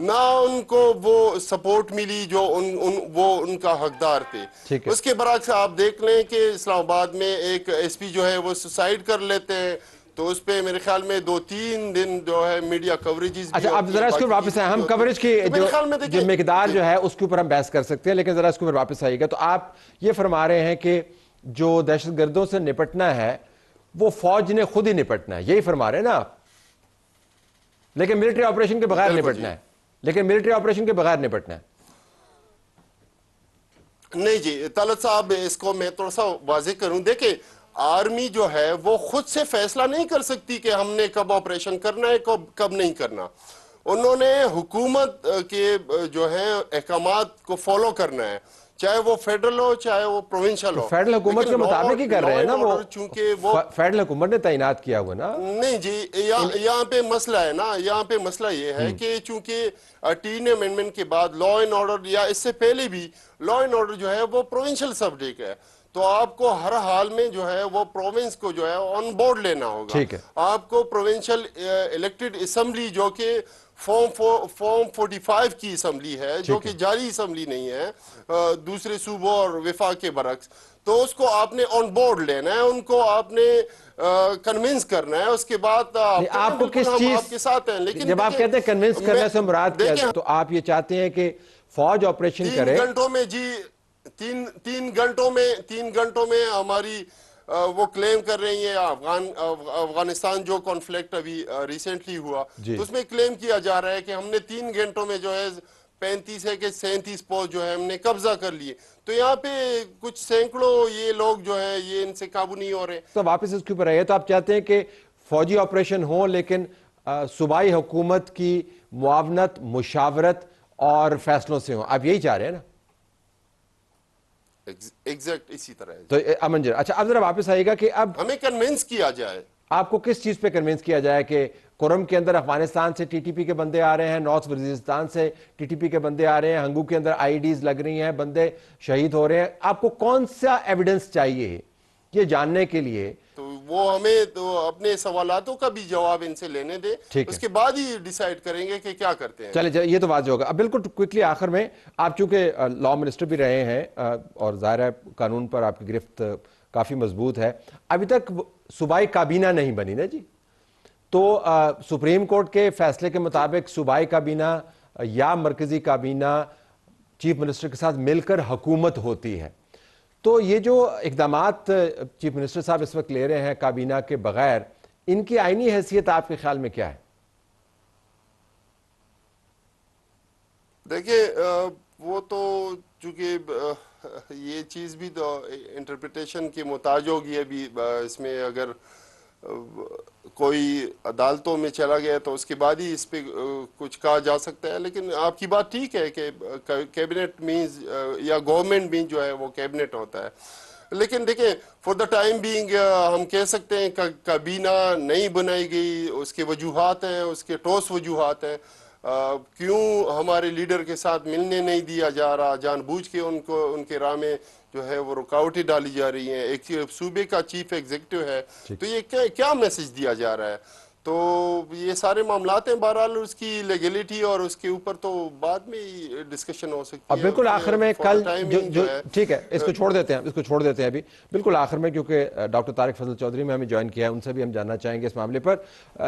نہ ان کو وہ سپورٹ ملی جو وہ ان کا حقدار تھے. اس کے برعکس آپ دیکھ لیں کہ اسلام آباد میں ایک ایس پی جو ہے وہ سوسائڈ کر لیتے ہیں, تو اس پہ میرے خیال میں 2-3 دن جو ہے میڈیا کوریجز بھی اچھا اب ذرا اس کو واپس آئیں, ہم کوریج کی جو مقدار جو ہے اس کے اوپر ہم بحث کر سکتے ہیں, لیکن ذرا اس کے اوپر واپس آئیے گا. تو آپ یہ فرما رہے ہیں کہ جو دہشت گردوں سے نپٹنا ہے وہ فوج نے خود ہی نپٹنا ہے, یہی فرما رہے ہیں نا آپ, لیکن ملٹری آپریشن کے بغیر نپٹنا ہے, لیکن ملٹری آپریشن کے بغیر نپٹنا ہے. نہیں جی طلعت صاحب, اس کو میں تھوڑا سا واضح کروں. دیکھیں آرمی جو ہے وہ خود سے فیصلہ نہیں کر سکتی کہ ہم نے کب آپریشن کرنا ہے کب نہیں کرنا. انہوں نے حکومت کے جو ہے احکامات کو فالو کرنا ہے, چاہے وہ فیڈرل ہو چاہے وہ پروونشل ہو. فیڈرل حکومت کے مطابق ہی کر رہے ہیں نا وہ, چونکہ وہ فیڈرل حکومت نے تعینات کیا ہوا نا. نہیں جی یہاں پہ مسئلہ ہے نا, یہاں پہ مسئلہ یہ ہے کہ چونکہ 18 امینڈمنٹ کے بعد لا اینڈ آرڈر یا اس سے پہلے بھی لا اینڈ آرڈر جو ہے وہ پروونشل سبجیکٹ ہے, تو آپ کو ہر حال میں جو ہے وہ پروونس کو جو ہے آن بورڈ لینا ہوگا. آپ کو پروونشل الیکٹڈ اسمبلی جو کہ فارم 45 کی اسمبلی ہے, جو کہ جاری اسمبلی نہیں ہے دوسرے صوبوں اور وفاق کے برعکس, تو اس کو آپ نے آن بورڈ لینا ہے, ان کو آپ نے کنونس کرنا ہے. اس کے بعد آپ کو کس چیز آپ کے ساتھ ہیں, لیکن جب آپ کہتے ہیں کنونس کرنے سے مراد کیا ہے, تو آپ یہ چاہتے ہیں کہ فوج آپریشن کرے 3 گھنٹوں میں جی 3 گھنٹوں میں ہماری وہ کلیم کر رہی ہیں افغانستان جو کانفلکٹ ابھی ریسنٹلی ہوا, تو اس میں کلیم کیا جا رہا ہے کہ ہم نے 3 گھنٹوں میں جو ہے 35 ہے کہ 37 پوسٹ جو ہے ہم نے قبضہ کر لیے. تو یہاں پہ کچھ سینکڑوں یہ لوگ جو ہے یہ ان سے قابو نہیں ہو رہے. تو واپس اس کے اوپر رہے, تو آپ چاہتے ہیں کہ فوجی آپریشن ہو لیکن صوبائی حکومت کی معاونت, مشاورت اور فیصلوں سے ہوں, آپ یہی چاہ رہے ہیں نا؟ ایگزیکٹ اسی طرح ہے. تو امن جی اچھا اب ذرا واپس آئیے گا کہ اب ہمیں کنونس کیا جائے. آپ کو کس چیز پہ کنونس کیا جائے کہ کرم کے اندر افغانستان سے ٹی ٹی پی کے بندے آ رہے ہیں, نارتھ وزیرستان سے ٹی ٹی پی کے بندے آ رہے ہیں, ہنگو کے اندر آئی ڈیز لگ رہی ہیں, بندے شہید ہو رہے ہیں, آپ کو کون سا ایویڈنس چاہیے یہ جاننے کے لیے؟ تو وہ ہمیں تو اپنے سوالاتوں کا بھی جواب ان سے لینے دیں, اس کے بعد ہی ڈیسائیڈ کریں گے کہ کیا کرتے ہیں. چلے یہ تو واضح ہوگا. اب بالکل کوئکلی آخر میں, آپ چونکہ لا منسٹر بھی رہے ہیں اور ظاہر ہے قانون پر آپ کی گرفت کافی مضبوط ہے, ابھی تک صوبائی کابینہ نہیں بنی نا جی, تو سپریم کورٹ کے فیصلے کے مطابق صوبائی کابینہ یا مرکزی کابینہ چیف منسٹر کے ساتھ مل کر حکومت ہوتی ہے, تو یہ جو اقدامات چیف منسٹر صاحب اس وقت لے رہے ہیں کابینہ کے بغیر, ان کی آئینی حیثیت آپ کے خیال میں کیا ہے؟ دیکھیں وہ تو چونکہ یہ چیز بھی تو انٹرپریٹیشن کے محتاج ہوگی. ابھی اس میں اگر کوئی عدالتوں میں چلا گیا تو اس کے بعد ہی اس پہ کچھ کہا جا سکتا ہے, لیکن آپ کی بات ٹھیک ہے کہ کیبنٹ مینز یا گورنمنٹ بھی جو ہے وہ کیبنٹ ہوتا ہے. لیکن دیکھیں فور دا ٹائم بینگ ہم کہہ سکتے ہیں کہ کابینہ نہیں بنائی گئی, اس کے وجوہات ہیں, اس کے ٹھوس وجوہات ہیں. کیوں ہمارے لیڈر کے ساتھ ملنے نہیں دیا جا رہا, جان بوجھ کے ان کے راہ میں جو ہے وہ رکاوٹیں ڈالی جا رہی ہیں. ایک صوبے کا چیف ایگزیکٹو ہے, تو یہ کیا میسج دیا جا رہا ہے؟ تو یہ سارے معاملات ہیں. بہرحال اس کی لیگلٹی اور اس کے اوپر تو بعد میں ڈسکشن ہو سکتی ہے. اب بالکل آخر میں کل جو ٹھیک ہے اس کو چھوڑ دیتے ہیں ابھی بالکل آخر میں, کیونکہ ڈاکٹر طارق فضل چودھری میں ہمیں جوائن کیا ہے, ان سے بھی ہم جاننا چاہیں گے اس معاملے پر.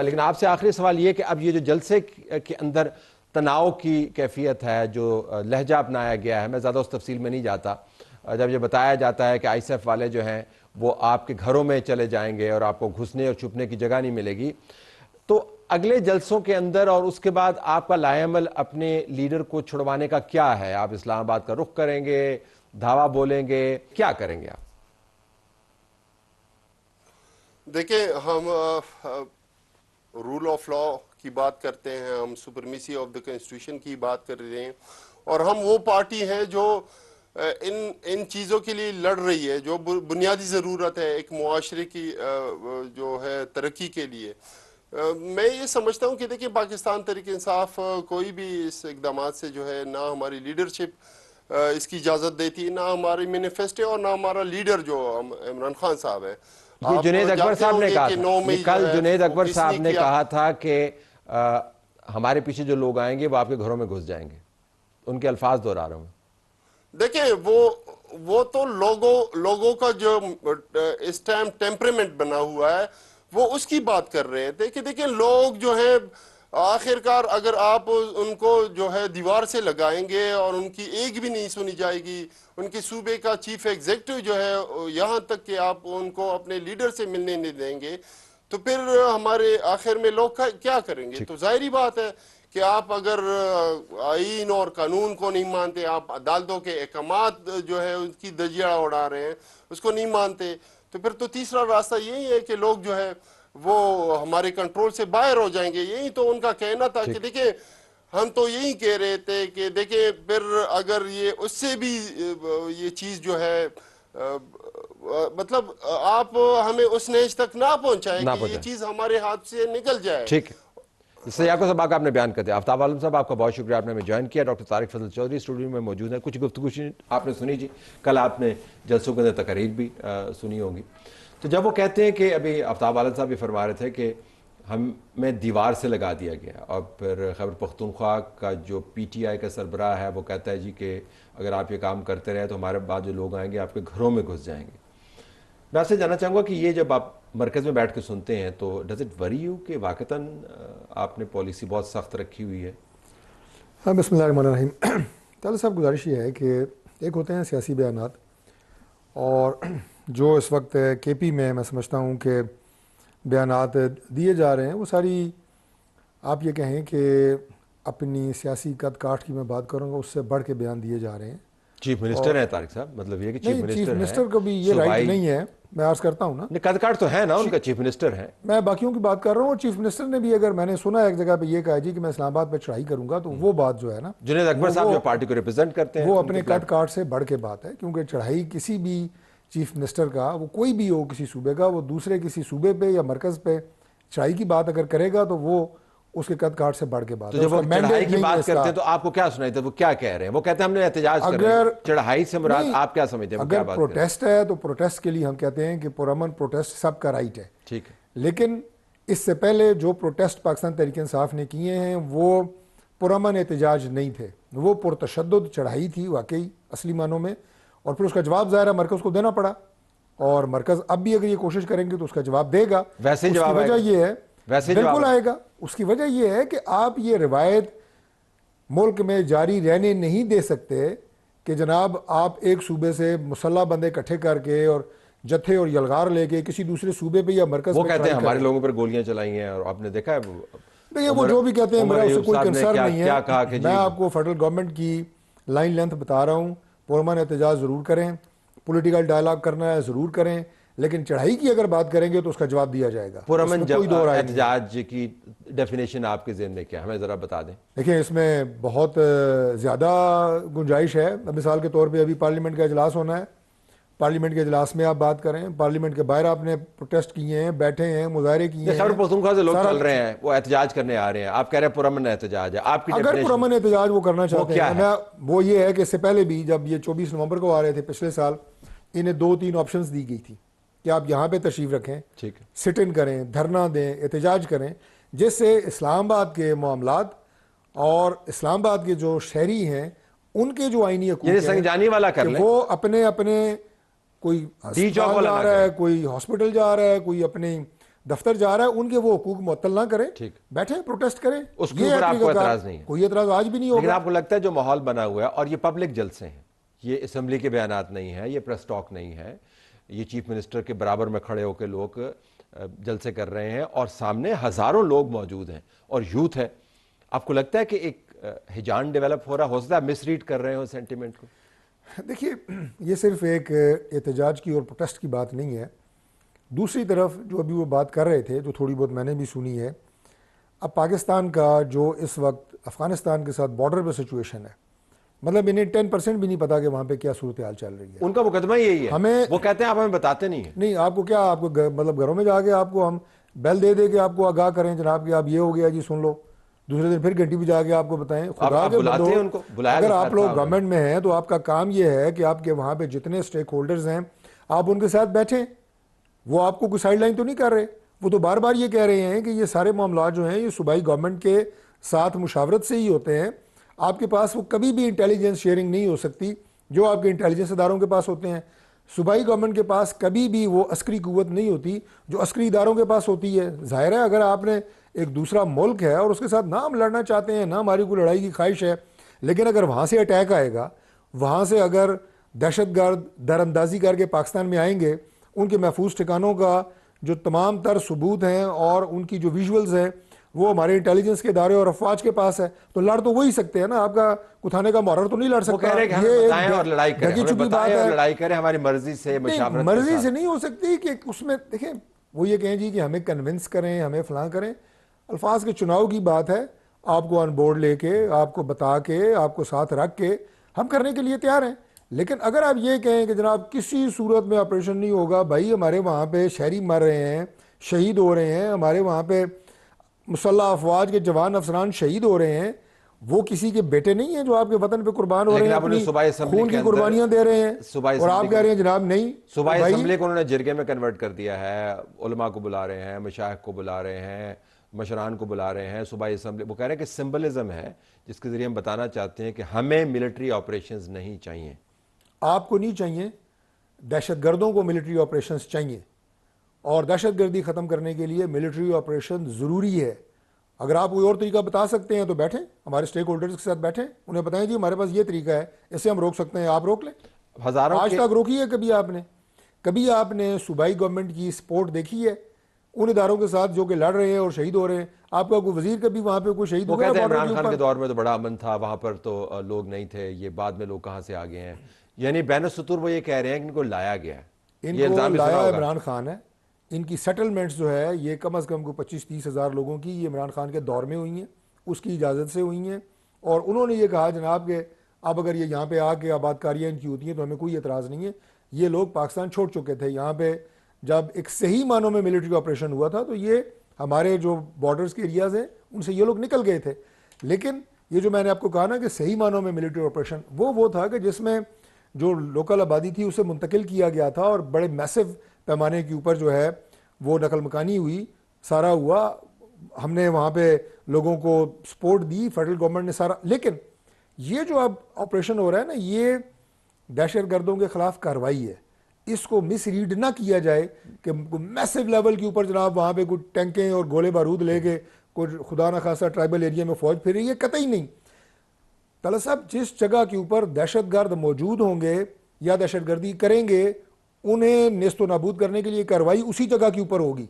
لیکن آپ سے آخری سوال یہ کہ اب یہ جو جلسے کے اندر تناؤ کی کیفیت ہے, جو لہجہ اپنایا گیا ہے, میں زیادہ اس تفصیل میں نہیں جاتا, جب یہ بتایا جاتا ہے کہ آئی ایس ایف والے جو ہیں وہ آپ کے گھروں میں چلے جائیں گے اور آپ کو گھسنے اور چھپنے کی جگہ نہیں ملے گی, تو اگلے جلسوں کے اندر اور اس کے بعد آپ کا لائے عمل اپنے لیڈر کو چھڑوانے کا کیا ہے؟ آپ اسلام آباد کا رخ کریں گے, دھاوا بولیں گے, کیا کریں گے آپ؟ دیکھیں ہم رول آف لا کی بات کرتے ہیں, ہم سپرمیسی آف دا کنسٹیٹیوشن کی بات کر رہے ہیں, اور ہم وہ پارٹی ہیں جو ان چیزوں کے لیے لڑ رہی ہے جو بنیادی ضرورت ہے ایک معاشرے کی جو ہے ترقی کے لیے. میں یہ سمجھتا ہوں کہ دیکھیں پاکستان تحریک انصاف کوئی بھی اس اقدامات سے جو ہے, نہ ہماری لیڈرشپ اس کی اجازت دیتی, نہ ہماری مینیفیسٹو اور نہ ہمارا لیڈر جو عمران خان صاحب ہے. یہ جنید اکبر صاحب نے کہا تھا, کل جنید اکبر صاحب نے کہا تھا کہ ہمارے پیچھے جو لوگ آئیں گے وہ آپ کے گھروں میں گھس جائیں گے. ان کے الفاظ دہرا رہا ہوں. دیکھیں وہ تو لوگوں کا جو اس ٹائم ٹیمپریمنٹ بنا ہوا ہے وہ اس کی بات کر رہے تھے کہ دیکھیں لوگ جو ہیں آخرکار اگر آپ ان کو جو ہے دیوار سے لگائیں گے اور ان کی ایک بھی نہیں سنی جائے گی, ان کے صوبے کا چیف ایگزیکٹو جو ہے یہاں تک کہ آپ ان کو اپنے لیڈر سے ملنے نہیں دیں گے, تو پھر ہمارے آخر میں لوگ کیا کریں گے؟ تو ظاہری بات ہے کہ آپ اگر آئین اور قانون کو نہیں مانتے, آپ عدالتوں کے احکامات جو ہے اس کی دھجیاں اڑا رہے ہیں, اس کو نہیں مانتے, تو پھر تو تیسرا راستہ یہی ہے کہ لوگ جو ہے وہ ہمارے کنٹرول سے باہر ہو جائیں گے. یہی تو ان کا کہنا تھا کہ دیکھیں ہم تو یہی کہہ رہے تھے کہ دیکھیں پھر اگر یہ اس سے بھی یہ چیز جو ہے مطلب آپ ہمیں اس نیج تک نہ پہنچائیں کہ یہ چیز ہمارے ہاتھ سے نکل جائے. ٹھیک ہے, سیاقو صاحب آپ نے بیان کر دیا. آفتاب عالم صاحب آپ کا بہت شکریہ, آپ نے ہمیں جوائن کیا. ڈاکٹر طارق فضل چودھری اسٹوڈیو میں موجود ہیں. کچھ گفتگو آپ نے سنی جی, کل آپ نے جلسوں کے اندر تقاریر بھی سنی ہوگی. تو جب وہ کہتے ہیں کہ ابھی آفتاب عالم صاحب یہ فرما رہے تھے کہ ہمیں دیوار سے لگا دیا گیا, اور پھر خیبر پختونخوا کا جو پی ٹی آئی کا سربراہ ہے وہ کہتا ہے جی کہ اگر آپ یہ کام کرتے رہے تو ہمارے بعد جو لوگ آئیں گے آپ کے گھروں میں گھس جائیں گے. میں آپ سے جاننا چاہوں گا کہ یہ جب آپ مرکز میں بیٹھ کے سنتے ہیں تو ڈز اٹ وری یو کہ واقعتاً آپ نے پالیسی بہت سخت رکھی ہوئی ہے؟ ہاں, بسم اللہ الرحمن الرحیم. طالب صاحب گزارش یہ ہے کہ ایک ہوتے ہیں سیاسی بیانات, اور جو اس وقت کے پی میں سمجھتا ہوں کہ بیانات دیے جا رہے ہیں وہ ساری آپ یہ کہیں کہ اپنی سیاسی قد کاٹ کی میں بات کروں گا اس سے بڑھ کے بیان دیے جا رہے ہیں. چیف منسٹر ہیں طارق صاحب, مطلب یہ کہ چیف منسٹر کو بھی یہ رائٹ نہیں ہے, میں عرض کرتا ہوں نا, قد کاٹ تو ہے نا ان کا, چیف منسٹر ہیں. میں باقیوں کی بات کر رہا ہوں, اور چیف منسٹر نے بھی اگر میں نے سنا ایک جگہ پہ یہ کہا جی کہ میں اسلام آباد پہ چڑھائی کروں گا, تو وہ بات جو ہے نا جنید اکبر صاحب جو پارٹی کو ریپرزینٹ کرتے ہیں وہ اپنے قد کاٹ سے بڑھ کے بات ہے, کیونکہ چڑھائی کسی بھی چیف منسٹر کا, وہ کوئی بھی ہو کسی صوبے کا, وہ دوسرے کسی صوبے پہ یا مرکز پہ چڑھائی کی بات اگر کرے گا تو وہ اس کے قد کاٹ سے بڑھ کے بات ہے. تو جب وہ چڑھائی کی بات کرتے ہیں تو آپ کو کیا سنائی تھا, وہ کیا کہہ رہے ہیں؟ وہ کہتے ہیں ہم نے احتجاج کرنا ہے. چڑھائی سے مراد آپ کیا سمجھتے ہیں؟ اگر پروٹیسٹ ہے تو پروٹیسٹ کے لیے ہم کہتے ہیں کہ پرامن پروٹیسٹ سب کا رائٹ ہے, ٹھیک ہے, لیکن اس سے پہلے جو پروٹیسٹ پاکستان تحریک انصاف نے کیے ہیں وہ پرامن احتجاج نہیں تھے, وہ پرتشدد چڑھائی تھی واقعی اصلی معنوں میں, اور پھر اس کا جواب ظاہر ہے مرکز کو دینا پڑا, اور مرکز اب بھی اگر یہ کوشش کریں گے تو اس کا جواب دے گا. ویسے جواب وجہ یہ ہے, بالکل آئے گا. اس کی وجہ یہ ہے کہ آپ یہ روایت ملک میں جاری رہنے نہیں دے سکتے کہ جناب آپ ایک صوبے سے مسلح بندے اکٹھے کر کے اور جتھے اور یلغار لے کے کسی دوسرے صوبے پہ یا مرکز وہ کہتے ہیں ہمارے لوگوں پر گولیاں چلائی ہیں, اور آپ نے دیکھا ہے وہ جو بھی کہتے ہیں میرا اس سے کوئی کنسرن نہیں ہے. میں آپ کو فیڈرل گورنمنٹ کی لائن لینتھ بتا رہا ہوں, پرامن احتجاج ضرور کریں, پولیٹیکل ڈائلاگ کرنا ہے ضرور کریں, لیکن چڑھائی کی اگر بات کریں گے تو اس کا جواب دیا جائے گا. پرامن احتجاج کی ڈیفینیشن آپ کے ذہن میں کیا ہے, ہمیں ذرا بتا دیں. دیکھیں اس میں بہت زیادہ گنجائش ہے. مثال کے طور پہ ابھی پارلیمنٹ کا اجلاس ہونا ہے, پارلیمنٹ کے اجلاس میں آپ بات کریں, پارلیمنٹ کے باہر آپ نے پروٹیسٹ کیے ہیں, بیٹھے ہیں, مظاہرے کیے ہیں, خیبر پختونخوا سے لوگ چل رہے ہیں, وہ احتجاج کرنے آ رہے ہیں, آپ کہہ رہے ہیں پرامن احتجاج ہے. آپ کی اگر پرامن احتجاج وہ کرنا چاہتے ہیں, وہ یہ ہے کہ اس سے پہلے بھی جب یہ 24 نومبر کو آ رہے تھے پچھلے سال, انہیں 2-3 آپشنز دی گئی تھی کہ آپ یہاں پہ تشریف رکھیں, سٹ ان کریں, دھرنا دیں, احتجاج کریں, جس سے اسلام آباد کے معاملات اور اسلام آباد کے جو شہری ہیں ان کے جو آئینی حقوق ہیں وہ اپنے کوئی اسپتال جا رہا ہے, کوئی ہاسپٹل جا رہا ہے, کوئی اپنے دفتر جا رہا ہے, ان کے وہ حقوق معطل نہ کریں, بیٹھیں پروٹیسٹ کریں. اس کے اوپر آپ کو اعتراض نہیں ہے؟ کوئی اعتراض آج بھی نہیں ہوگا. لیکن آپ کو لگتا ہے جو ماحول بنا ہوا ہے, اور یہ پبلک جلسے ہیں, یہ اسمبلی کے بیانات نہیں ہیں, یہ پریس ٹاک نہیں ہے, یہ چیف منسٹر کے برابر میں کھڑے ہو کے لوگ جلسے کر رہے ہیں اور سامنے ہزاروں لوگ موجود ہیں اور یوتھ ہے, آپ کو لگتا ہے کہ ایک ہجان ڈیولپ ہو رہا ہو سکتا ہے, مس ریڈ کر رہے ہو سینٹیمنٹ کو؟ دیکھیے یہ صرف ایک احتجاج کی اور پروٹیسٹ کی بات نہیں ہے. دوسری طرف جو ابھی وہ بات کر رہے تھے, جو تھوڑی بہت میں نے بھی سنی ہے, اب پاکستان کا جو اس وقت افغانستان کے ساتھ بارڈر پہ سچویشن ہے, مطلب انہیں 10% بھی نہیں پتا کہ وہاں پہ کیا صورتحال چل رہی ہے. ان کا مقدمہ یہی ہے, وہ کہتے ہیں آپ ہمیں بتاتے نہیں ہیں. نہیں, آپ کو کیا, آپ کو مطلب گھروں میں جا کے آپ کو ہم بیل دے کے آپ کو آگاہ کریں جناب کہ آپ یہ ہو گیا جی سن لو, دوسرے دن پھر گھنٹی بھی جا کے آپ کو بتائیں. خدا کے بندو, اگر آپ لوگ گورنمنٹ میں ہیں تو آپ کا کام یہ ہے کہ آپ کے وہاں پہ جتنے سٹیک ہولڈرز ہیں آپ ان کے ساتھ بیٹھیں. وہ آپ کو کوئی سائڈ لائن تو نہیں کر رہے, وہ تو بار بار یہ کہہ رہے ہیں کہ یہ سارے معاملات جو ہیں یہ صوبائی گورنمنٹ کے ساتھ مشاورت سے ہی ہوتے ہیں. آپ کے پاس وہ کبھی بھی انٹیلیجنس شیئرنگ نہیں ہو سکتی جو آپ کے انٹیلیجنس اداروں کے پاس ہوتے ہیں. صوبائی گورنمنٹ کے پاس کبھی بھی وہ عسکری قوت نہیں ہوتی جو عسکری اداروں کے پاس ہوتی ہے. ظاہر ہے اگر آپ نے ایک دوسرا ملک ہے اور اس کے ساتھ نہ ہم لڑنا چاہتے ہیں، نہ ہماری کوئی لڑائی کی خواہش ہے، لیکن اگر وہاں سے اٹیک آئے گا، وہاں سے اگر دہشت گرد در اندازی کر کے پاکستان میں آئیں گے، ان کے محفوظ ٹھکانوں کا جو تمام تر ثبوت ہیں اور ان کی جو ویژولز ہیں وہ ہمارے انٹیلیجنس کے ادارے اور افواج کے پاس ہے، تو لڑ تو وہی سکتے ہیں نا. آپ کا کتانے کا محرر تو نہیں لڑ سکتا. لڑائی کریں ہماری مرضی سے، مرضی سے نہیں ہو سکتی کہ اس میں دیکھیں وہ یہ کہیں جی کہ ہمیں کنونس کریں، ہمیں فلاں کریں. الفاظ کے چناؤ کی بات ہے. آپ کو آن بورڈ لے کے، آپ کو بتا کے، آپ کو ساتھ رکھ کے ہم کرنے کے لیے تیار ہیں. لیکن اگر آپ یہ کہیں کہ جناب کسی صورت میں آپریشن نہیں ہوگا، بھائی ہمارے وہاں پہ شہری مر رہے ہیں، شہید ہو رہے ہیں، ہمارے وہاں پہ مسلح افواج کے جوان افسران شہید ہو رہے ہیں، وہ کسی کے بیٹے نہیں ہیں جو آپ کے وطن پہ قربان ہو رہے ہیں، اپنی خون کی قربانیاں دے رہے ہیں، اور آپ کہہ رہے ہیں جناب نہیں. صوبائی اسمبلی کو انہوں نے جرگے میں کنورٹ کر دیا ہے. علماء کو بلا رہے ہیں، مشائخ کو بلا رہے ہیں، مشران کو بلا رہے ہیں. صوبائی اسمبلی وہ کہہ رہے ہیں کہ سمبلزم ہے جس کے ذریعے ہم بتانا چاہتے ہیں کہ ہمیں ملٹری آپریشنز نہیں چاہیے. آپ کو نہیں چاہیے، دہشت گردوں کو ملٹری آپریشنز چاہیے، اور دہشت گردی ختم کرنے کے لیے ملٹری آپریشن ضروری ہے. اگر آپ کوئی اور طریقہ بتا سکتے ہیں تو بیٹھیں، ہمارے سٹیک ہولڈرز کے ساتھ بیٹھیں، انہیں بتائیں جی ہمارے پاس یہ طریقہ ہے، اس سے ہم روک سکتے ہیں، آپ روک لیں. آج تک روکی ہے کبھی آپ نے صوبائی گورنمنٹ کی سپورٹ دیکھی ہے ان اداروں کے ساتھ جو کہ لڑ رہے ہیں اور شہید ہو رہے ہیں؟ آپ کا کوئی وزیر کبھی وہاں پہ کوئی شہید ہوا؟ عمران خان کے دور میں تو بڑا امن تھا، وہاں پر تو لوگ نہیں تھے، یہ بعد میں لوگ کہاں سے آ گئے ہیں. یعنی بین السطور وہ یہ کہہ رہے ہیں کہ ان کو لایا گیا ہے. ان کو لایا عمران خان ہے. ان کی سیٹلمنٹس جو ہے یہ کم از کم کو 25-30 ہزار لوگوں کی یہ عمران خان کے دور میں ہوئی ہیں، اس کی اجازت سے ہوئی ہیں. اور انہوں نے یہ کہا جناب کہ اب اگر یہ یہاں پہ آ کے آباد کاریاں ان کی ہوتی ہیں تو ہمیں کوئی اعتراض نہیں ہے. یہ لوگ پاکستان چھوڑ چکے تھے. یہاں پہ جب ایک صحیح معنوں میں ملٹری آپریشن ہوا تھا تو یہ ہمارے جو بارڈرز کے ایریاز ہیں ان سے یہ لوگ نکل گئے تھے. لیکن یہ جو میں نے آپ کو کہا نا کہ صحیح معنوں میں ملٹری آپریشن وہ تھا کہ جس میں جو لوکل آبادی تھی اسے منتقل کیا گیا تھا اور بڑے میسو پیمانے کے اوپر جو ہے وہ نقل مکانی ہوئی، سارا ہوا. ہم نے وہاں پہ لوگوں کو سپورٹ دی، فیڈرل گورنمنٹ نے سارا. لیکن یہ جو اب آپریشن ہو رہا ہے نا، یہ دہشت گردوں کے خلاف کارروائی ہے. اس کو مس ریڈ نہ کیا جائے کہ میسو لیول کے اوپر جناب وہاں پہ کچھ ٹینکیں اور گولے بارود لے کے کوئی خدا نہ خاصا ٹرائبل ایریا میں فوج پھر رہی ہے، قطعی نہیں. طلعت صاحب جس جگہ کے اوپر دہشت گرد موجود ہوں گے یا دہشت گردی کریں گے، انہیں نیست و نابود کرنے کے لیے کارروائی اسی جگہ کے اوپر ہوگی.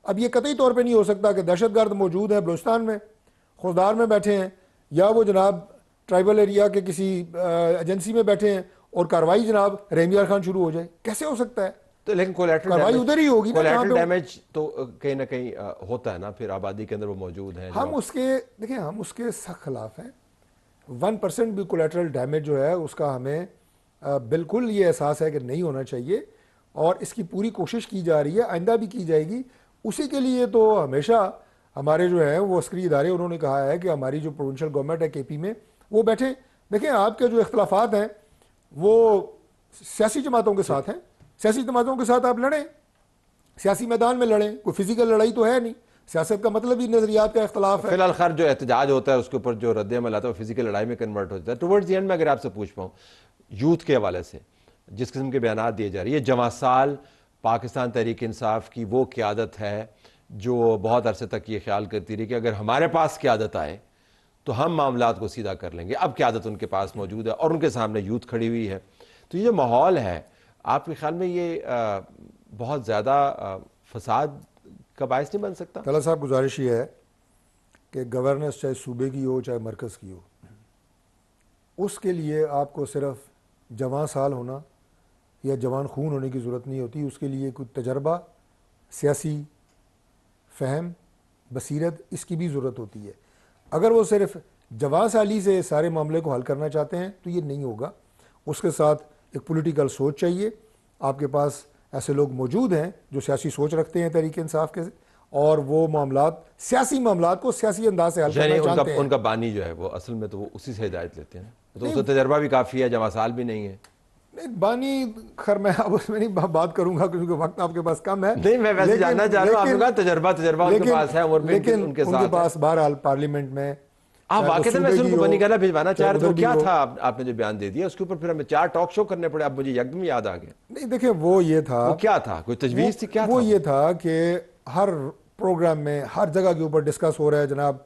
اب یہ قطعی طور پہ نہیں ہو سکتا کہ دہشت گرد موجود ہیں بلوچستان میں، خوزدار میں بیٹھے ہیں، یا وہ جناب ٹرائبل ایریا کے کسی ایجنسی میں بیٹھے ہیں اور کارروائی جناب رحیم یار خان شروع ہو جائے. کیسے ہو سکتا ہے؟ تو لیکن کارروائی ادھر ہی ہوگی. کولیٹرل ڈیمیج تو کہیں نہ کہیں ہوتا ہے نا، پھر آبادی کے اندر وہ موجود ہیں. ہم اس کے سخت خلاف ہیں. 1% بھی کولیٹرل ڈیمیج جو ہے اس کا ہمیں بالکل یہ احساس ہے کہ نہیں ہونا چاہیے، اور اس کی پوری کوشش کی جا رہی ہے، آئندہ بھی کی جائے گی. اسی کے لیے تو ہمیشہ ہمارے جو ہیں وہ عسکری ادارے انہوں نے کہا ہے کہ ہماری جو پروونشل گورنمنٹ ہے کے پی میں وہ بیٹھیں. دیکھیں آپ کے جو اختلافات ہیں وہ سیاسی جماعتوں کے ساتھ ہیں، سیاسی جماعتوں کے ساتھ آپ لڑیں، سیاسی میدان میں لڑیں. کوئی فزیکل لڑائی تو ہے نہیں. سیاست کا مطلب ہی نظریات کا اختلاف ہے. فی الحال خیر جو احتجاج ہوتا ہے اس کے اوپر جو رد عمل آتا ہے وہ فزیکل لڑائی میں کنورٹ ہو جاتا ہے. ٹورڈز دی اینڈ میں اگر آپ سے پوچھ پاؤں یوتھ کے حوالے سے جس قسم کے بیانات دیے جا رہے ہیں، یہ جواں سال پاکستان تحریک انصاف کی وہ قیادت ہے جو بہت عرصے تک یہ خیال کرتی رہی کہ اگر ہمارے پاس قیادت آئے تو ہم معاملات کو سیدھا کر لیں گے. اب قیادت ان کے پاس موجود ہے اور ان کے سامنے یوتھ کھڑی ہوئی ہے. تو یہ جو ماحول ہے آپ کے خیال میں یہ بہت زیادہ فساد کا باعث نہیں بن سکتا؟ طلعت صاحب گزارش یہ ہے کہ گورننس چاہے صوبے کی ہو چاہے مرکز کی ہو، اس کے لیے آپ کو صرف جوان سال ہونا یا جوان خون ہونے کی ضرورت نہیں ہوتی. اس کے لیے کوئی تجربہ، سیاسی فہم، بصیرت، اس کی بھی ضرورت ہوتی ہے. اگر وہ صرف جوان سالی سے سارے معاملے کو حل کرنا چاہتے ہیں تو یہ نہیں ہوگا. اس کے ساتھ ایک پولیٹیکل سوچ چاہیے. آپ کے پاس ایسے لوگ موجود ہیں جو سیاسی سوچ رکھتے ہیں تحریک انصاف کے، اور وہ معاملات، سیاسی معاملات کو سیاسی انداز سے حل کرنا چاہتے ہیں. ان کا بانی جو ہے وہ اصل میں تو وہ اسی سے ہدایت لیتے ہیں، تو اس کا تجربہ بھی کافی ہے، جوان سال بھی نہیں ہے. بانی خیر میں اب اس میں نہیں بات کروں گا کیونکہ وقت آپ کے پاس کم ہے. نہیں میں ویسے جاننا چاہ رہا ہوں، آپ نے کہا تجربہ ان کے پاس ہے، عمر بھی ان کے ساتھ ہے. ان کے پاس بہرحال پارلیمنٹ میں آپ واقعی میں ان کو بنی گالا بھجوانا چاہ رہے تھے، کیا تھا آپ نے جو بیان دے دیا اس کے اوپر پھر ہمیں 4 ٹاک شو کرنے پڑے، اب مجھے یکدم یاد آ گیا. نہیں دیکھیں وہ یہ تھا، وہ کیا تھا، کوئی تجویز تھی، کیا تھا؟ وہ یہ تھا کہ ہر پروگرام میں ہر جگہ کے اوپر ڈسکس ہو رہا ہے، جناب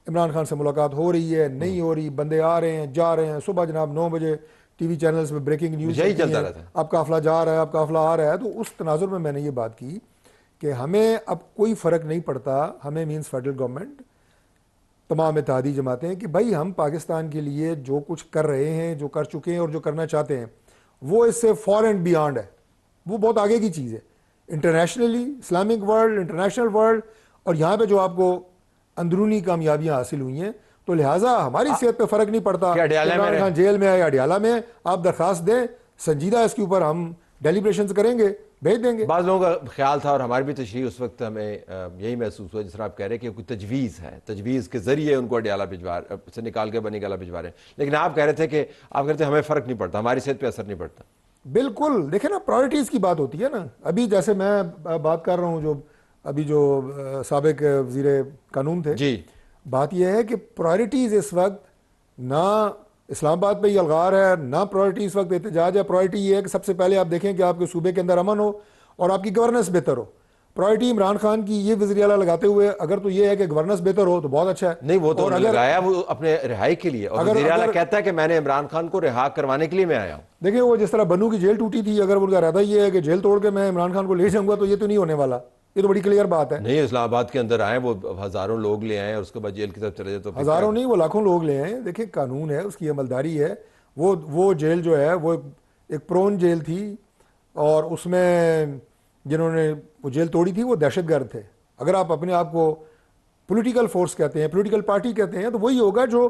عمران خان سے ملاقات ہو رہی ہے نہیں ہو رہی، بندے آ رہے ہیں جا رہے ہیں، صبح جناب 9 بجے ٹی وی چینلز پہ بریکنگ نیوز یہی چلتا رہتا ہے، اب قافلہ جا رہا ہے اب قافلہ آ رہا ہے. تو اس تناظر میں نے یہ بات کی کہ ہمیں اب کوئی فرق نہیں پڑتا، ہمیں مینس فیڈرل گورنمنٹ تمام اتحادی جماعتیں کہ بھائی ہم پاکستان کے لیے جو کچھ کر رہے ہیں، جو کر چکے ہیں اور جو کرنا چاہتے ہیں وہ اس سے فار اینڈ بیانڈ ہے، وہ بہت آگے کی چیز ہے internationally, Islamic world, international world. اور یہاں پہ جو آپ کو اندرونی کامیابیاں حاصل ہوئی ہیں تو لہٰذا ہماری صحت پہ فرق نہیں پڑتا. عمران خان جیل میں ہے یا اڈیالہ میں ہے، آپ درخواست دیں، سنجیدہ اس کے اوپر ہم ڈیلیبریشنز کریں گے، بھیج دیں گے. بعض لوگوں کا خیال تھا اور ہماری بھی تشریح اس وقت ہمیں یہی محسوس ہوا جس طرح آپ کہہ رہے ہیں کہ کوئی تجویز ہے، تجویز کے ذریعے ان کو اڈیالہ سے نکال کے بنی گالا بھجوا رہے ہیں. لیکن آپ کہہ رہے تھے کہ آپ کہتے ہیں ہمیں فرق نہیں پڑتا، ہماری صحت پہ اثر نہیں پڑتا. بالکل، دیکھیں نا پرائرٹیز کی بات ہوتی ہے نا. ابھی جیسے میں بات کر رہا ہوں جو ابھی جو سابق وزیر قانون تھے، جی بات یہ ہے کہ پرائرٹیز اس وقت نہ اسلام آباد پہ ہی الغار ہے، نہ پرائرٹی اس وقت احتجاج ہے. پرائرٹی یہ ہے کہ سب سے پہلے آپ دیکھیں کہ آپ کے صوبے کے اندر امن ہو اور آپ کی گورننس بہتر ہو. پرائرٹی عمران خان کی یہ وزیر اعلیٰ لگاتے ہوئے اگر تو یہ ہے کہ گورننس بہتر ہو تو بہت اچھا ہے. نہیں وہ تو لگایا وہ اپنے رہائی کے لیے، اور وزیر اعلیٰ کہتا ہے کہ میں نے عمران خان کو رہا کروانے کے لیے میں آیا ہوں. دیکھیں وہ جس طرح بنو کی جیل ٹوٹی تھی، اگر ان کا ارادہ یہ ہے کہ جیل توڑ کے میں عمران خان کو لے جاؤں گا تو یہ تو نہیں ہونے والا، یہ تو بڑی کلیئر بات ہے. نہیں اسلام آباد کے اندر آئے وہ ہزاروں لوگ لے آئے اور اس کے بعد جیل کی طرف چلے جائے تو ہزاروں نہیں وہ لاکھوں لوگ لے آئے. دیکھیں قانون ہے، اس کی عملداری ہے. وہ جیل جو ہے وہ ایک پرون جیل تھی اور اس میں جنہوں نے وہ جیل توڑی تھی وہ دہشت گرد تھے. اگر آپ اپنے آپ کو پولیٹیکل فورس کہتے ہیں، پولیٹیکل پارٹی کہتے ہیں تو وہی ہوگا جو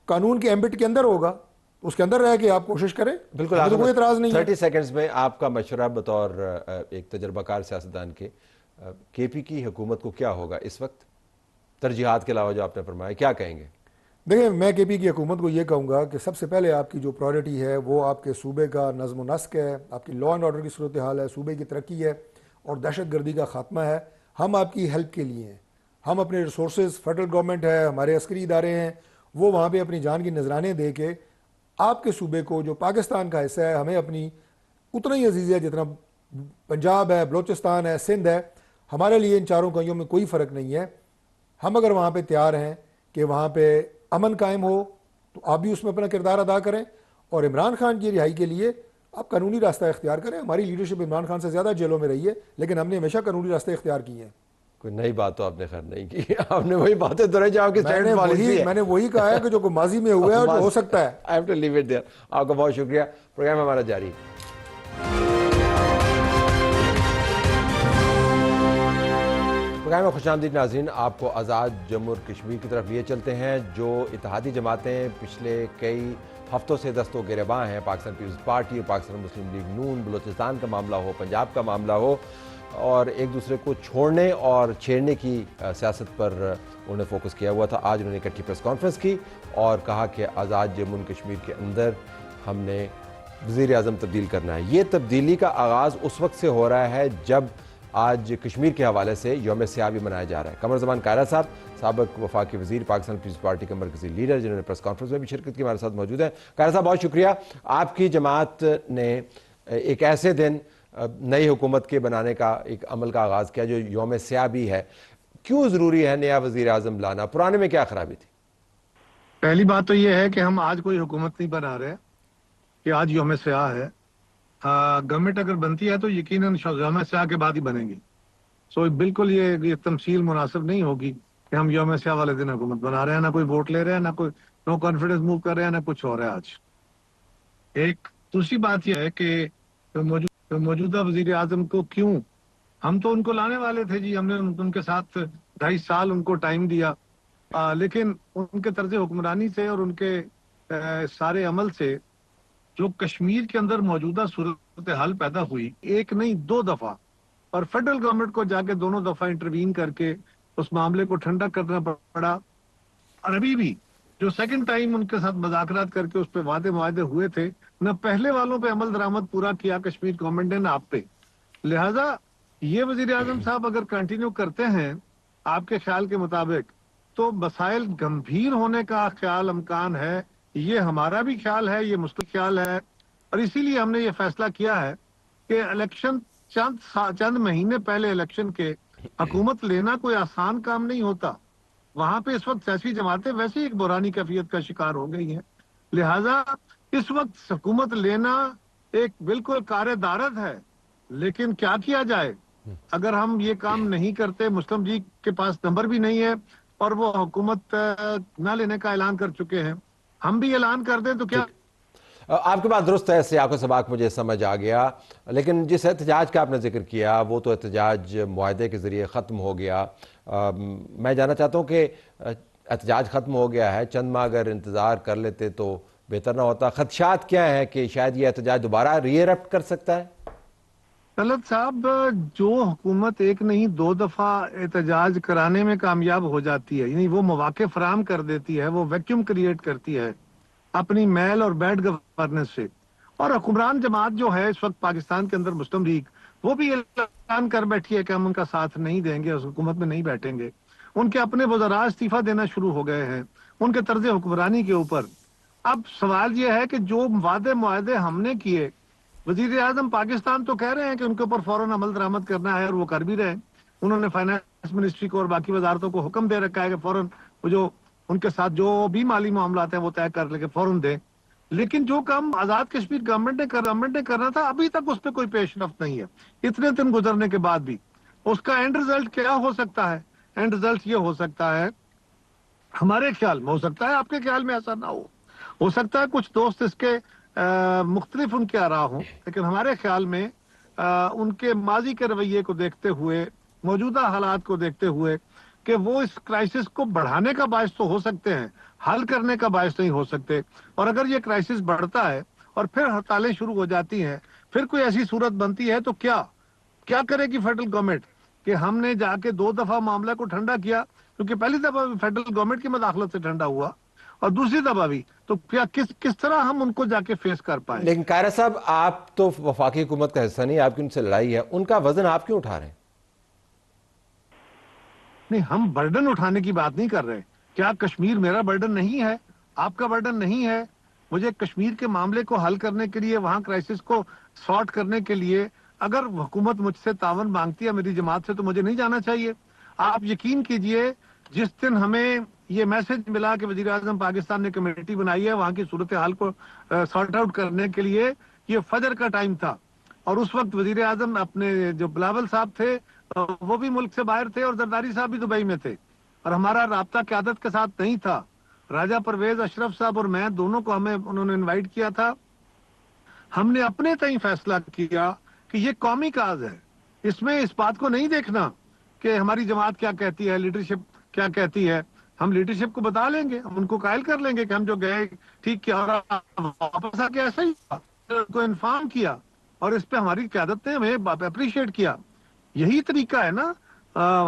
قانون کے ایمبٹ کے اندر ہوگا، اس کے اندر رہ کے آپ کوشش کریں. بالکل تو کوئی اعتراض نہیں ہے. 30 سیکنڈز میں آپ کا مشورہ بطور ایک تجربہ کار سیاستدان کے پی کی حکومت کو کیا ہوگا اس وقت، ترجیحات کے علاوہ جو آپ نے فرمایا، کیا کہیں گے؟ دیکھیں میں کے پی کی حکومت کو یہ کہوں گا کہ سب سے پہلے آپ کی جو پرائرٹی ہے وہ آپ کے صوبے کا نظم و نسق ہے، آپ کی لا اینڈ آرڈر کی صورتحال ہے، صوبے کی ترقی ہے اور دہشت گردی کا خاتمہ ہے. ہم آپ کی ہیلپ کے لیے ہیں. ہم اپنے ریسورسز، فیڈرل گورنمنٹ ہے، ہمارے عسکری ادارے ہیں، وہ وہاں پہ اپنی جان کی نذرانے دے کے آپ کے صوبے کو جو پاکستان کا حصہ ہے ہمیں اپنی اتنا ہی عزیز ہے جتنا پنجاب ہے، بلوچستان ہے، سندھ ہے. ہمارے لیے ان چاروں کئیوں میں کوئی فرق نہیں ہے. ہم اگر وہاں پہ تیار ہیں کہ وہاں پہ امن قائم ہو تو آپ بھی اس میں اپنا کردار ادا کریں، اور عمران خان کی رہائی کے لیے آپ قانونی راستہ اختیار کریں. ہماری لیڈرشپ عمران خان سے زیادہ جیلوں میں رہی ہے لیکن ہم نے ہمیشہ قانونی راستے اختیار کیے ہیں. کوئی نئی بات تو آپ نے خیر نہیں کی، آپ نے وہی باتیں دہرائی جو آپ کی اسٹینڈرڈ پالیسی ہے. میں نے وہی کہا ہے کہ جو ماضی میں ہوا ہے اور جو ہو سکتا ہے. I have to leave it there. آپ کا بہت شکریہ. پروگرام ہمارا جاری. پروگرام میں خوش آمدید ناظرین. آپ کو آزاد جموں اور کشمیر کی طرف لیے چلتے ہیں. جو اتحادی جماعتیں پچھلے کئی ہفتوں سے دست و گریباں ہیں، پاکستان پیپلز پارٹی اور پاکستان مسلم لیگ نون، بلوچستان کا معاملہ ہو، پنجاب کا معاملہ ہو، اور ایک دوسرے کو چھوڑنے اور چھیڑنے کی سیاست پر انہوں نے فوکس کیا ہوا تھا. آج انہوں نے اکٹھی پریس کانفرنس کی اور کہا کہ آزاد جموں کشمیر کے اندر ہم نے وزیر اعظم تبدیل کرنا ہے. یہ تبدیلی کا آغاز اس وقت سے ہو رہا ہے جب آج کشمیر کے حوالے سے یوم سیاہ بھی منایا جا رہا ہے. قمر زمان قائرہ صاحب، سابق وفاقی وزیر، پاکستان پیپلز پارٹی کے مرکزی لیڈر، جنہوں نے پریس کانفرنس میں بھی شرکت کی، ہمارے ساتھ موجود ہیں. قائرہ صاحب بہت شکریہ. آپ کی جماعت نے ایک ایسے دن نئی حکومت کے بنانے کا ایک عمل کا آغاز کیا جو یوم سیاہ بھی ہے. کیوں ضروری ہے نیا وزیر اعظم لانا؟ پرانے میں کیا خرابی تھی؟ پہلی بات تو یہ ہے کہ ہم آج کوئی حکومت نہیں بنا رہے کہ آج یوم سیاہ ہے. گورنمنٹ اگر بنتی ہے تو یقیناً یوم سیاہ کے بعد ہی بنے گی. سو بالکل یہ تمثیل مناسب نہیں ہوگی کہ ہم یوم سیاہ والے دن حکومت بنا رہے ہیں. نہ کوئی ووٹ لے رہے ہیں، نہ کوئی نو کانفیڈنس موو کر رہے ہیں، نہ کچھ ہو رہا ہے آج. ایک دوسری بات یہ ہے کہ موجودہ وزیر اعظم کو کیوں، ہم تو ان کو لانے والے تھے جی، ہم نے ان کے ساتھ 2.5 سال ان کو ٹائم دیا، لیکن ان کے طرز حکمرانی سے اور ان کے سارے عمل سے جو کشمیر کے اندر موجودہ صورتحال پیدا ہوئی، ایک نہیں 2 دفعہ، اور فیڈرل گورنمنٹ کو جا کے دونوں دفعہ انٹروین کر کے اس معاملے کو ٹھنڈا کرنا پڑا. اور ابھی بھی جو سیکنڈ ٹائم ان کے ساتھ مذاکرات کر کے اس پہ وعدے معاہدے ہوئے تھے، نہ پہلے والوں پہ عمل درآمد پورا کیا کشمیر گورنمنٹ نے، نہ آپ پہ. لہٰذا یہ وزیر اعظم صاحب اگر کنٹینیو کرتے ہیں آپ کے خیال کے مطابق تو مسائل گمبھیر ہونے کا خیال امکان ہے، یہ ہمارا بھی خیال ہے، یہ مستقل خیال ہے، اور اسی لیے ہم نے یہ فیصلہ کیا ہے کہ الیکشن چند مہینے پہلے الیکشن کے حکومت لینا کوئی آسان کام نہیں ہوتا. وہاں پہ اس وقت سیاسی جماعتیں ویسے ایک بحرانی کیفیت کا شکار ہو گئی ہیں، لہذا اس وقت حکومت لینا ایک بالکل کار دارد ہے. لیکن کیا کیا جائے، اگر ہم یہ کام نہیں کرتے، مسلم لیگ کے پاس نمبر بھی نہیں ہے اور وہ حکومت نہ لینے کا اعلان کر چکے ہیں، ہم بھی اعلان کر دیں تو کیا. آپ کی بات درست ہے، سیاق و سباق مجھے سمجھ آ گیا، لیکن جس احتجاج کا آپ نے ذکر کیا وہ تو احتجاج معاہدے کے ذریعے ختم ہو گیا. میں جاننا چاہتا ہوں کہ احتجاج ختم ہو گیا ہے، چند ماہ اگر انتظار کر لیتے تو بہتر نہ ہوتا؟ خدشات کیا ہیں کہ شاید یہ احتجاج دوبارہ ری ایرپٹ کر سکتا ہے؟ طلعت صاحب، جو حکومت ایک نہیں 2 دفعہ احتجاج کرانے میں کامیاب ہو جاتی ہے، یعنی وہ مواقع فراہم کر دیتی ہے، وہ ویکیوم کریٹ کرتی ہے اپنی میل اور بیڈ گورننس سے، اور حکمران جماعت جو ہے اس وقت پاکستان کے اندر مسلم لیگ، وہ بھی اعلان کر بیٹھی ہے کہ ہم ان کا ساتھ نہیں دیں گے، اس حکومت میں نہیں بیٹھیں گے. ان کے اپنے وزراء استعفیٰ دینا شروع ہو گئے ہیں ان کے طرز حکمرانی کے اوپر. اب سوال یہ ہے کہ جو وعدے معاہدے ہم نے کیے، وزیر اعظم پاکستان تو کہہ رہے ہیں کہ ان کے اوپر فوراً عمل درآمد کرنا ہے، اور وہ کر بھی رہے ہیں. انہوں نے فائنانس منسٹری کو اور باقی وزارتوں کو حکم دے رکھا ہے کہ فوراً وہ جو ان کے ساتھ جو بھی مالی معاملات ہیں وہ طے کر لے کے فوراً دیں. لیکن جو کام آزاد کشمیر گورنمنٹ نے کرنا تھا، ابھی تک اس پہ کوئی پیش رفت نہیں ہے. اتنے دن گزرنے کے بعد بھی اس کا اینڈ رزلٹ کیا ہو سکتا ہے؟ اینڈ رزلٹ یہ ہو سکتا ہے، ہمارے خیال میں، ہو سکتا ہے آپ کے خیال میں ایسا نہ ہو سکتا ہے کچھ دوست اس کے مختلف ان کے آراء ہوں، لیکن ہمارے خیال میں ان کے ماضی کے رویے کو دیکھتے ہوئے، موجودہ حالات کو دیکھتے ہوئے، کہ وہ اس کرائسس کو بڑھانے کا باعث تو ہو سکتے ہیں، حل کرنے کا باعث نہیں ہو سکتے. اور اگر یہ کرائسس بڑھتا ہے اور پھر ہڑتالیں شروع ہو جاتی ہیں، پھر کوئی ایسی صورت بنتی ہے تو کیا کرے گی فیڈرل گورنمنٹ؟ کہ ہم نے جا کے 2 دفعہ معاملہ کو ٹھنڈا کیا، کیونکہ پہلی دفعہ فیڈرل گورنمنٹ کی مداخلت سے ٹھنڈا ہوا، اور دوسری دفعہ بھی، تو کیا کس طرح ہم ان کو جا کے فیس کر پائیں؟ لیکن قاہرہ صاحب، آپ تو وفاقی حکومت کا حصہ نہیں، آپ کی ان سے لڑائی ہے، ان کا وزن آپ کیوں اٹھا رہے ہیں؟ نہیں، ہم برڈن اٹھانے کی بات نہیں کر رہے. کیا کشمیر میرا برڈن نہیں ہے؟ آپ کا برڈن نہیں ہے؟ مجھے کشمیر کے معاملے کو حل کرنے کے لیے، وہاں کرائسس کو سارٹ کرنے کے لیے اگر حکومت مجھ سے تعاون مانگتی ہے میری جماعت سے، تو مجھے نہیں جانا چاہیے. آپ یقین کیجئے، جس دن ہمیں یہ میسج ملا کہ وزیر اعظم پاکستان نے کمیٹی بنائی ہے وہاں کی صورتحال کو سارٹ آؤٹ کرنے کے لیے، یہ فجر کا ٹائم تھا، اور اس وقت وزیر اعظم اپنے جو بلاول صاحب تھے وہ بھی ملک سے باہر تھے، اور زرداری صاحب بھی دبئی میں تھے، اور ہمارا رابطہ قیادت کے ساتھ نہیں تھا. راجہ پرویز اشرف صاحب اور میں دونوں کو انہوں نے انوائٹ کیا تھا. ہم نے اپنے تئیں فیصلہ کیا کہ یہ قومی کاز ہے، اس میں اس بات کو نہیں دیکھنا کہ ہماری جماعت کیا کہتی ہے، لیڈرشپ کیا کہتی ہے. ہم لیڈرشپ کو بتا لیں گے، ہم ان کو قائل کر لیں گے کہ ہم جو گئے ٹھیک کیا، اور واپس آ کے ایسا ہی ان کو انفارم کیا، اور اس پہ ہماری قیادت نے ہمیں اپریشیٹ کیا. یہی طریقہ ہے نا.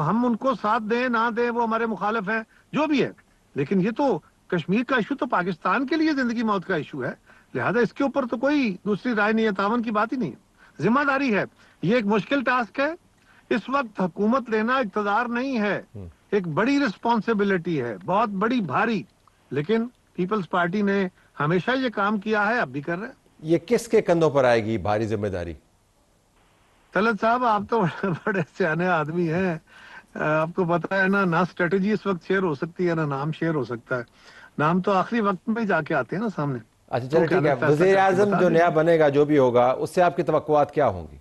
ہم ان کو ساتھ دیں نہ دیں، وہ ہمارے مخالف ہیں، جو بھی ہے، لیکن یہ تو کشمیر کا ایشو تو پاکستان کے لیے زندگی موت کا ایشو ہے، لہذا اس کے اوپر تو کوئی دوسری رائے نہیں ہے، تعاون کی بات ہی نہیں ہے. ذمہ داری ہے، یہ ایک مشکل ٹاسک ہے. اس وقت حکومت لینا اقتدار نہیں ہے، ایک بڑی رسپانسبلٹی ہے، بہت بڑی بھاری، لیکن پیپلز پارٹی نے ہمیشہ یہ کام کیا ہے، اب بھی کر رہے ہیں. یہ کس کے کندھوں پر آئے گی بھاری ذمہ داری؟ طلعت صاحب، آپ تو بڑے سیانے آدمی ہیں، آپ کو پتا ہے نا اسٹریٹجی اس وقت شیئر ہو سکتی ہے، نہ نام شیئر ہو سکتا ہے. نام تو آخری وقت میں جا کے آتے ہیں نا سامنے. اچھا چلے ٹھیک ہے، وزیر اعظم جو نیا بنے گا، جو بھی ہوگا، اس سے آپ کی توقعات کیا ہوں گی؟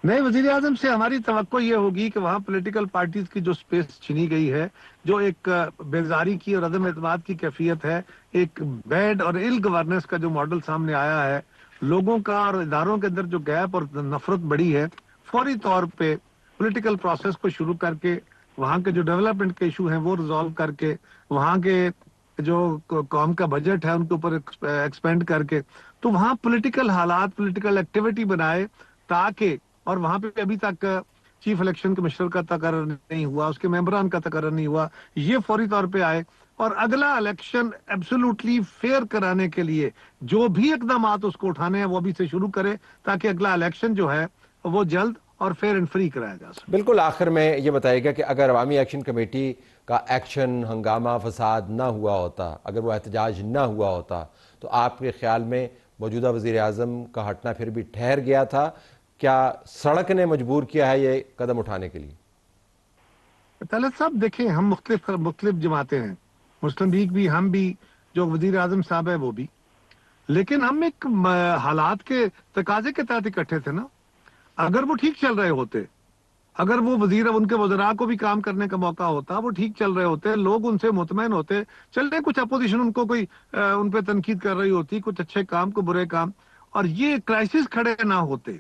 نہیں، وزیر اعظم سے ہماری توقع یہ ہوگی کہ وہاں پولیٹیکل پارٹیز کی جو سپیس چھینی گئی ہے، جو ایک بیزاری کی اور عدم اعتماد کی کیفیت ہے، ایک بیڈ اور ال گورننس کا جو ماڈل سامنے آیا ہے، لوگوں کا اور اداروں کے اندر جو گیپ اور نفرت بڑی ہے، فوری طور پہ پولیٹیکل پروسیس کو شروع کر کے وہاں کے جو ڈیولپمنٹ کے ایشو ہیں وہ ریزالو کر کے، وہاں کے جو قوم کا بجٹ ہے ان کے اوپر ایکسپینڈ کر کے، تو وہاں پولیٹیکل حالات، پولیٹیکل ایکٹیویٹی بنائے، تاکہ، اور وہاں پہ ابھی تک چیف الیکشن کمشنر کا تقرر نہیں ہوا، اس کے ممبران کا تقرر نہیں ہوا، یہ فوری طور پہ آئے، اور اگلا الیکشن ایبسولوٹلی فیئر کرانے کے لیے جو بھی اقدامات اس کو اٹھانے ہیں وہ ابھی سے شروع کرے، تاکہ اگلا الیکشن جو ہے وہ جلد اور فیئر اینڈ فری کرایا جا سکے. بالکل آخر میں یہ بتائے گا کہ اگر عوامی ایکشن کمیٹی کا ایکشن، ہنگامہ فساد نہ ہوا ہوتا، اگر وہ احتجاج نہ ہوا ہوتا، تو آپ کے خیال میں موجودہ وزیر اعظم کا ہٹنا پھر بھی ٹھہر گیا تھا؟ کیا سڑک نے مجبور کیا ہے یہ قدم اٹھانے کے لیے؟ طلعت صاحب دیکھیں، ہم مختلف جماعتیں ہیں، مسلم لیگ بھی، ہم بھی، جو وزیر اعظم صاحب ہے وہ بھی، لیکن ہم ایک حالات کے تقاضے کے تحت اکٹھے تھے نا. اگر وہ ٹھیک چل رہے ہوتے، اگر وہ ان کے وزراء کو بھی کام کرنے کا موقع ہوتا، وہ ٹھیک چل رہے ہوتے، لوگ ان سے مطمئن ہوتے، چل رہے کچھ اپوزیشن ان کو کوئی ان پہ تنقید کر رہی ہوتی، کچھ اچھے کام کو برے کام، اور یہ کرائسس کھڑے نہ ہوتے،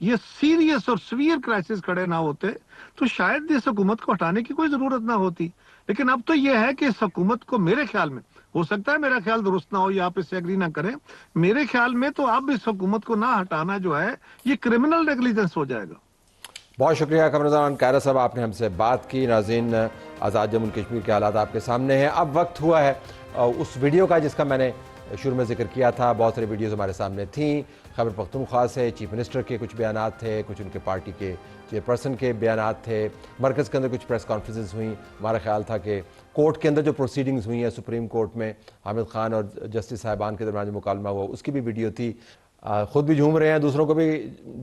یہ سیریس اور سویئر کرائسس کھڑے نہ ہوتے، تو شاید اس حکومت کو ہٹانے کی کوئی ضرورت نہ ہوتی. لیکن اب تو یہ ہے کہ اس حکومت کو، میرے خیال میں، ہو سکتا ہے میرا خیال درست نہ ہو یا آپ اس سے ایگری نہ کریں، میرے خیال میں تو اب اس حکومت کو نہ ہٹانا جو ہے یہ کرمنل نیگلیجنس ہو جائے گا. بہت شکریہ قمرزمان کائرہ صاحب، آپ نے ہم سے بات کی. ناظرین، آزاد جموں کشمیر کے حالات آپ کے سامنے ہیں. اب وقت ہوا ہے اس ویڈیو کا جس کا میں نے شروع میں ذکر کیا تھا. بہت ساری ویڈیوز ہمارے سامنے تھیں. خیبر پختونخوا سے چیف منسٹر کے کچھ بیانات تھے، کچھ ان کے پارٹی کے چیئر پرسن کے بیانات تھے. مرکز کے اندر کچھ پریس کانفرنسز ہوئیں. ہمارا خیال تھا کہ کورٹ کے اندر جو پروسیڈنگز ہوئی ہیں سپریم کورٹ میں حامد خان اور جسٹس صاحبان کے درمیان جو مکالمہ ہوا، اس کی بھی ویڈیو تھی. خود بھی جھوم رہے ہیں، دوسروں کو بھی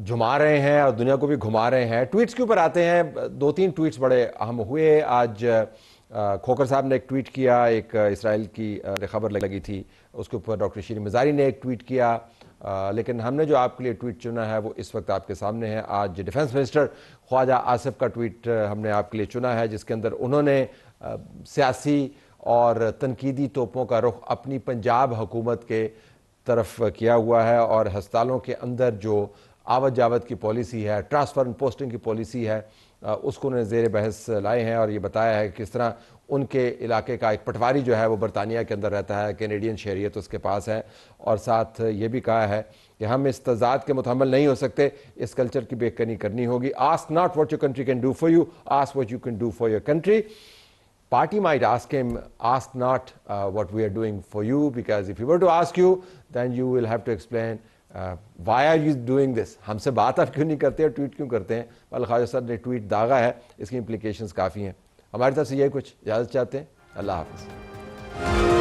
جھما رہے ہیں اور دنیا کو بھی گھما رہے ہیں. ٹویٹس کے اوپر آتے ہیں. 2-3 ٹویٹس بڑے اہم ہوئے. آج کھوکر صاحب نے ایک ٹویٹ کیا، ایک اسرائیل کی خبر لگی تھی، اس کے اوپر ڈاکٹر شیرین مزاری نے ایک ٹویٹ کیا. لیکن ہم نے جو آپ کے لیے ٹویٹ چنا ہے وہ اس وقت آپ کے سامنے ہے. آج ڈیفنس منسٹر خواجہ آصف کا ٹویٹ ہم نے آپ کے لیے چنا ہے، جس کے اندر انہوں نے سیاسی اور تنقیدی توپوں کا رخ اپنی پنجاب حکومت کے طرف کیا ہوا ہے، اور ہسپتالوں کے اندر جو آوت جاوت کی پالیسی ہے، ٹرانسفر اینڈ پوسٹنگ کی پالیسی ہے، اس کو انہوں نے زیر بحث لائے ہیں، اور یہ بتایا ہے کہ کس طرح ان کے علاقے کا ایک پٹواری جو ہے وہ برطانیہ کے اندر رہتا ہے، کینیڈین شہریت اس کے پاس ہے. اور ساتھ یہ بھی کہا ہے کہ ہم اس تضاد کے متحمل نہیں ہو سکتے، اس کلچر کی بے کنی کرنی ہوگی. Ask not what your country can do for you, ask what you can do for your country. Party might ask him, ask not what we are doing for you, because if he were to ask you, then you will have to explain why are you doing this. ہم سے بات آپ کیوں نہیں کرتے اور tweet کیوں کرتے ہیں؟ خواجہ صاحب نے ٹویٹ داغا ہے، اس کی امپلیکیشنز کافی ہیں. ہماری طرف سے یہ کچھ اجازت چاہتے ہیں. اللہ حافظ.